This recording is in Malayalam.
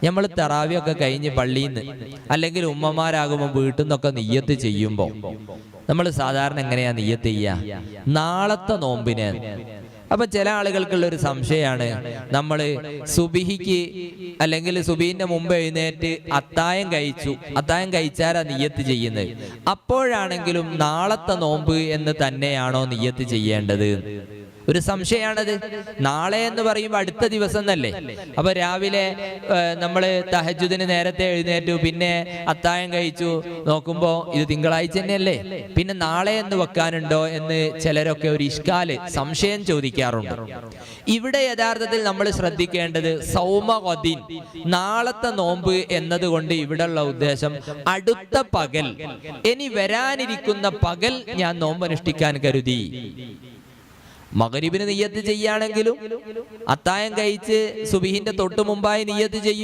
നമ്മൾ തറാവിയൊക്കെ കഴിഞ്ഞ് പള്ളിയിൽ നിന്ന് അല്ലെങ്കിൽ ഉമ്മമാരാകുമ്പോൾ വീട്ടിൽ നിന്നൊക്കെ നിയ്യത്ത് ചെയ്യുമ്പോൾ നമ്മൾ സാധാരണ എങ്ങനെയാ നിയ്യത്ത് ചെയ്യുക? നാളത്തെ നോമ്പിന്. അപ്പൊ ചില ആളുകൾക്കുള്ള ഒരു സംശയമാണ്, നമ്മൾ സുബിഹിക്ക് അല്ലെങ്കിൽ സുബീന്റെ മുമ്പ് എഴുന്നേറ്റ് അത്തായം കഴിച്ചാലാ നിയ്യത്ത് ചെയ്യുന്നത്. അപ്പോഴാണെങ്കിലും നാളത്തെ നോമ്പ് എന്ന് തന്നെയാണോ നിയ്യത്ത് ചെയ്യേണ്ടത്? ഒരു സംശയമാണത്. നാളെ എന്ന് പറയുമ്പോൾ അടുത്ത ദിവസം എന്നല്ലേ. അപ്പൊ രാവിലെ നമ്മൾ തഹജ്ജുദിന് നേരത്തെ എഴുന്നേറ്റു, പിന്നെ അത്തായം കഴിച്ചു, നോക്കുമ്പോ ഇത് തിങ്കളാഴ്ച തന്നെയല്ലേ, പിന്നെ നാളെ എന്ന് വെക്കാനുണ്ടോ എന്ന് ചിലരൊക്കെ ഒരു സംശയം ചോദിക്കാറുണ്ട്. ഇവിടെ യഥാർത്ഥത്തിൽ നമ്മൾ ശ്രദ്ധിക്കേണ്ടത് സൗമഗദിൻ, നാളത്തെ നോമ്പ് എന്നതുകൊണ്ട് ഇവിടെയുള്ള ഉദ്ദേശം അടുത്ത പകൽ, ഇനി വരാനിരിക്കുന്ന പകൽ ഞാൻ നോമ്പ് അനുഷ്ഠിക്കാൻ കരുതി. മഗ്‌രിബിന് നിയ്യത്ത് ചെയ്യാണെങ്കിലും അത്തായം കഴിച്ച് സുബഹിന്റെ തൊട്ട് മുമ്പായി നിയ്യത്ത് ചെയ്യും.